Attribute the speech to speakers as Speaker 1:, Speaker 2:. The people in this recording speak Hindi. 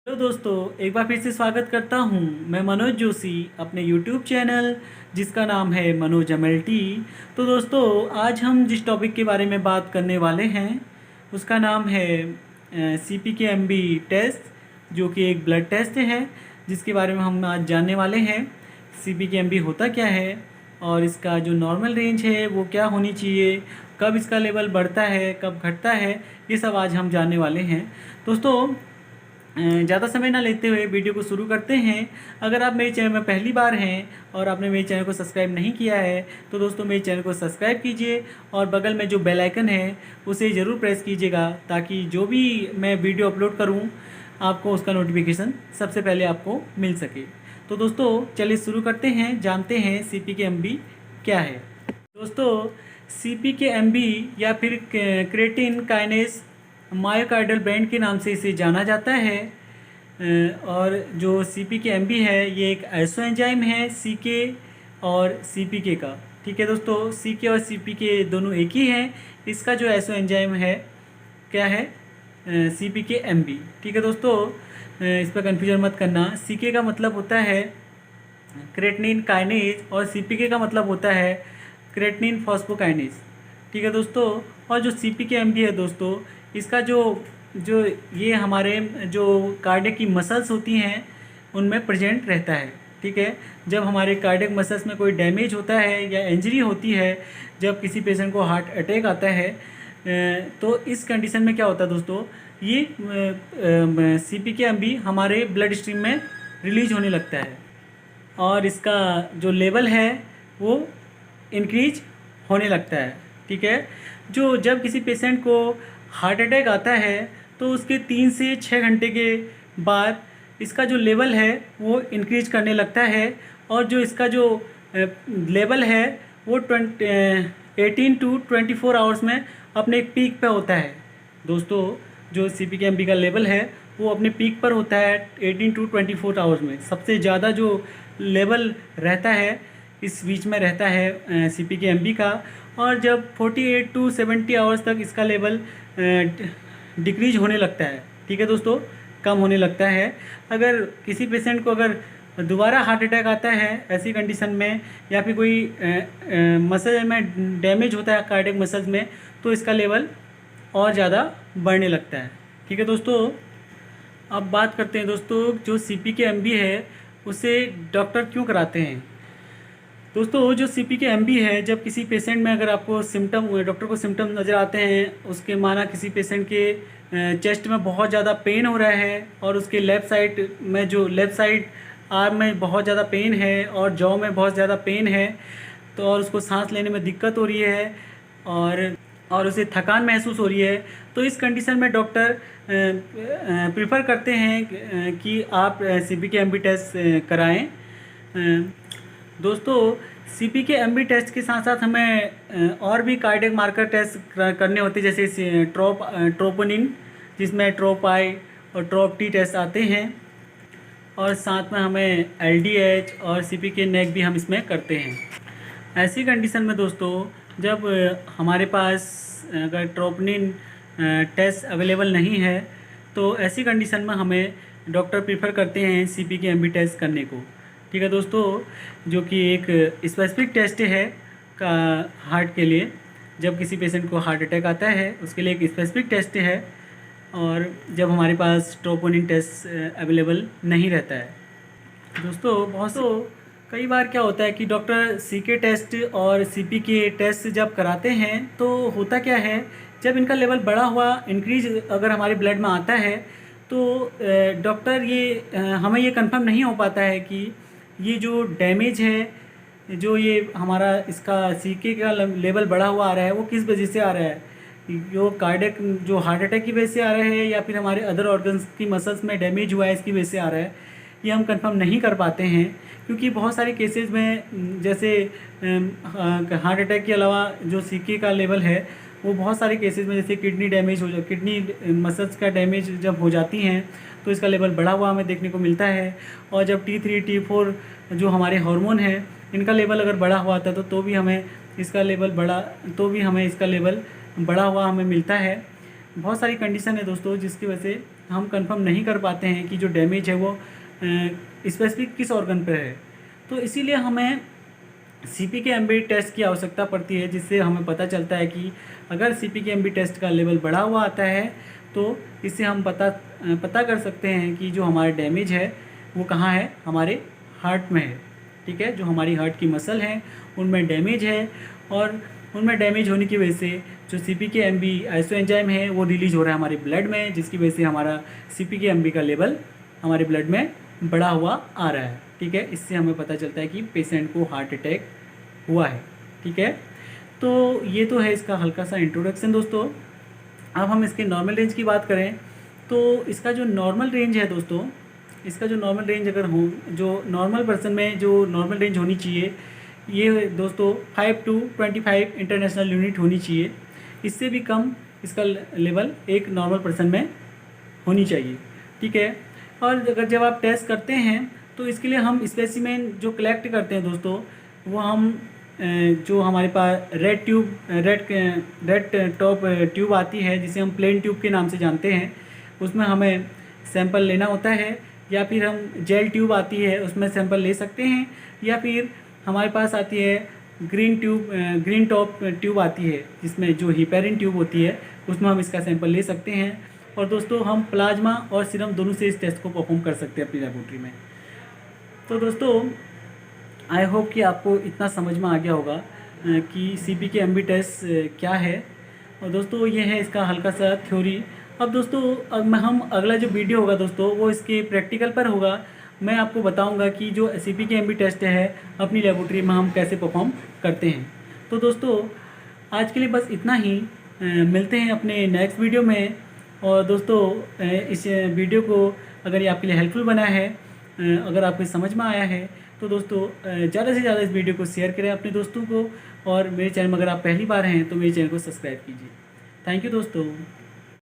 Speaker 1: हेलो दोस्तों, एक बार फिर से स्वागत करता हूँ। मैं मनोज जोशी अपने यूट्यूब चैनल जिसका नाम है मनोज एमएलटी। तो दोस्तों, आज हम जिस टॉपिक के बारे में बात करने वाले हैं उसका नाम है CPK-MB टेस्ट, जो कि एक ब्लड टेस्ट है जिसके बारे में हम आज जानने वाले हैं। CPK-MB होता क्या है और इसका जो नॉर्मल रेंज है वो क्या होनी चाहिए, कब इसका लेवल बढ़ता है कब घटता है, ये सब आज हम जानने वाले हैं। दोस्तों, ज़्यादा समय ना लेते हुए वीडियो को शुरू करते हैं। अगर आप मेरे चैनल में पहली बार हैं और आपने मेरे चैनल को सब्सक्राइब नहीं किया है तो दोस्तों मेरे चैनल को सब्सक्राइब कीजिए और बगल में जो बेल आइकन है उसे ज़रूर प्रेस कीजिएगा ताकि जो भी मैं वीडियो अपलोड करूं आपको उसका नोटिफिकेशन सबसे पहले आपको मिल सके। तो दोस्तों चलिए शुरू करते हैं, जानते हैं CPK-MB क्या है। दोस्तों, CPK-MB या फिर क्रेटिन काइनेस मायोकार्डियल बैंड के नाम से इसे जाना जाता है। और जो CPK-MB है ये एक आइसो एंजाइम है CK और CPK का। ठीक है दोस्तों, CK और CPK दोनों एक ही हैं। इसका जो आइसो एंजाइम है क्या है, CPK-MB। ठीक है दोस्तों, इस पर कन्फ्यूजन मत करना। CK का मतलब होता है क्रेटिनिन काइनेज और CPK का मतलब होता है क्रेटिनिन फॉस्फोकाइनेज। ठीक है दोस्तों, और जो CPK-MB है दोस्तों, इसका जो जो ये हमारे जो कार्डियक की मसल्स होती हैं उनमें प्रेजेंट रहता है। ठीक है, जब हमारे कार्डियक मसल्स में कोई डैमेज होता है या इंजरी होती है, जब किसी पेशेंट को हार्ट अटैक आता है, तो इस कंडीशन में क्या होता है दोस्तों, ये CPK-MB हमारे ब्लड स्ट्रीम में रिलीज होने लगता है और इसका जो लेवल है वो इंक्रीज होने लगता है। ठीक है, जो जब किसी पेशेंट को हार्ट अटैक आता है तो उसके 3 से 6 घंटे के बाद इसका जो लेवल है वो इंक्रीज करने लगता है और जो इसका जो लेवल है वो 18 टू 24 आवर्स में अपने एक पीक पे होता है। दोस्तों, जो CPK-MB का लेवल है वो अपने पीक पर होता है 18 टू 24 आवर्स में। सबसे ज़्यादा जो लेवल रहता है इस बीच में रहता है CPK-MB का। और जब 48 टू 70 आवर्स तक इसका लेवल डिक्रीज होने लगता है। ठीक है दोस्तों, कम होने लगता है। अगर किसी पेशेंट को अगर दोबारा हार्ट अटैक आता है ऐसी कंडीशन में, या फिर कोई मसल में डैमेज होता है कार्डियक मसल्स में, तो इसका लेवल और ज़्यादा बढ़ने लगता है। ठीक है दोस्तों, अब बात करते हैं दोस्तों, जो CPK-MB है उसे डॉक्टर क्यों कराते हैं। दोस्तों, जो CPK-MB है, जब किसी पेशेंट में अगर आपको सिम्टम डॉक्टर को सिम्टम नज़र आते हैं, उसके माना किसी पेशेंट के चेस्ट में बहुत ज़्यादा पेन हो रहा है और उसके लेफ़्ट साइड आर्म में बहुत ज़्यादा पेन है और जॉ में बहुत ज़्यादा पेन है, तो और उसको सांस लेने में दिक्कत हो रही है और उसे थकान महसूस हो रही है, तो इस कंडीशन में डॉक्टर प्रेफर करते हैं कि आप CPK-MB टेस्ट कराएं। दोस्तों, CPK-MB टेस्ट के साथ साथ हमें और भी कार्डियक मार्कर टेस्ट करने होते हैं, जैसे ट्रोपोनिन, जिसमें ट्रोप-I और ट्रोप-T टेस्ट आते हैं, और साथ में हमें LDH और CPK-NEC भी हम इसमें करते हैं। ऐसी कंडीशन में दोस्तों, जब हमारे पास अगर ट्रोपोनिन टेस्ट अवेलेबल नहीं है तो ऐसी कंडीशन में हमें डॉक्टर प्रेफर करते हैं CPK-MB टेस्ट करने को। ठीक है दोस्तों, जो कि एक स्पेसिफिक टेस्ट है का हार्ट के लिए। जब किसी पेशेंट को हार्ट अटैक आता है उसके लिए एक स्पेसिफिक टेस्ट है, और जब हमारे पास ट्रोपोनिन टेस्ट अवेलेबल नहीं रहता है। दोस्तों, कई बार क्या होता है कि डॉक्टर CK टेस्ट और CPK टेस्ट जब कराते हैं तो होता क्या है, जब इनका लेवल बढ़ा हुआ इंक्रीज अगर हमारे ब्लड में आता है तो डॉक्टर हमें ये कंफर्म नहीं हो पाता है कि ये जो डैमेज है, जो ये हमारा इसका CK का लेवल बढ़ा हुआ आ रहा है वो किस वजह से आ रहा है, जो कार्डियक जो हार्ट अटैक की वजह से आ रहा है या फिर हमारे अदर ऑर्गन्स की मसल्स में डैमेज हुआ है इसकी वजह से आ रहा है, ये हम कंफर्म नहीं कर पाते हैं। क्योंकि बहुत सारे केसेस में जैसे हार्ट अटैक के अलावा जो CK का लेवल है वो बहुत सारे केसेस में, जैसे किडनी मसल्स का डैमेज जब हो जाती हैं तो इसका लेवल बढ़ा हुआ हमें देखने को मिलता है। और जब T3 T4 जो हमारे हार्मोन हैं इनका लेवल अगर बढ़ा हुआ था तो भी हमें इसका लेवल बढ़ा हुआ हमें मिलता है। बहुत सारी कंडीशन है दोस्तों जिसकी वजह से हम कंफर्म नहीं कर पाते हैं कि जो डैमेज है वो स्पेसिफिक किस ऑर्गन पर है। तो इसीलिए हमें CPK-MB टेस्ट की आवश्यकता पड़ती है, जिससे हमें पता चलता है कि अगर CPK-MB टेस्ट का लेवल बढ़ा हुआ आता है तो इससे हम पता कर सकते हैं कि जो हमारा डैमेज है वो कहाँ है, हमारे हार्ट में है। ठीक है, जो हमारी हार्ट की मसल हैं उनमें डैमेज है, और उनमें डैमेज होने की वजह से जो CPK-MB आइसोएंजाइम है वो रिलीज़ हो रहा है हमारे ब्लड में, जिसकी वजह से हमारा CPK-MB का लेवल हमारे ब्लड में बढ़ा हुआ आ रहा है। ठीक है, इससे हमें पता चलता है कि पेशेंट को हार्ट अटैक हुआ है। ठीक है, तो ये तो है इसका हल्का सा इंट्रोडक्शन दोस्तों। अब हम इसके नॉर्मल रेंज की बात करें तो इसका जो नॉर्मल रेंज है दोस्तों, इसका जो नॉर्मल रेंज अगर हो, जो नॉर्मल पर्सन में जो नॉर्मल रेंज होनी चाहिए ये दोस्तों 5 to 25 इंटरनेशनल यूनिट होनी चाहिए। इससे भी कम इसका लेवल एक नॉर्मल पर्सन में होनी चाहिए। ठीक है, और अगर जब आप टेस्ट करते हैं तो इसके लिए हम स्पेसिमेन जो कलेक्ट करते हैं दोस्तों, वो हम जो हमारे पास रेड टॉप ट्यूब आती है जिसे हम प्लेन ट्यूब के नाम से जानते हैं, उसमें हमें सैंपल लेना होता है, या फिर हम जेल ट्यूब आती है उसमें सैंपल ले सकते हैं, या फिर हमारे पास आती है ग्रीन टॉप ट्यूब आती है जिसमें जो हिपेरिन ट्यूब होती है उसमें हम इसका सैंपल ले सकते हैं। और दोस्तों हम प्लाज्मा और सीरम दोनों से इस टेस्ट को परफॉर्म कर सकते हैं अपनी लेबोरेटरी में। तो दोस्तों आई होप कि आपको इतना समझ में आ गया होगा कि CPK-MB टेस्ट क्या है। और दोस्तों ये है इसका हल्का सा थ्योरी। अब दोस्तों हम अगला जो वीडियो होगा दोस्तों वो इसके प्रैक्टिकल पर होगा। मैं आपको बताऊंगा कि जो CPK-MB टेस्ट है अपनी लेबोरेटरी में हम कैसे परफॉर्म करते हैं। तो दोस्तों आज के लिए बस इतना ही, मिलते हैं अपने नेक्स्ट वीडियो में। और दोस्तों इस वीडियो को अगर ये आपके लिए हेल्पफुल बना है, अगर आपको समझ में आया है तो दोस्तों ज़्यादा से ज़्यादा इस वीडियो को शेयर करें अपने दोस्तों को, और मेरे चैनल में अगर आप पहली बार हैं तो मेरे चैनल को सब्सक्राइब कीजिए। थैंक यू दोस्तों।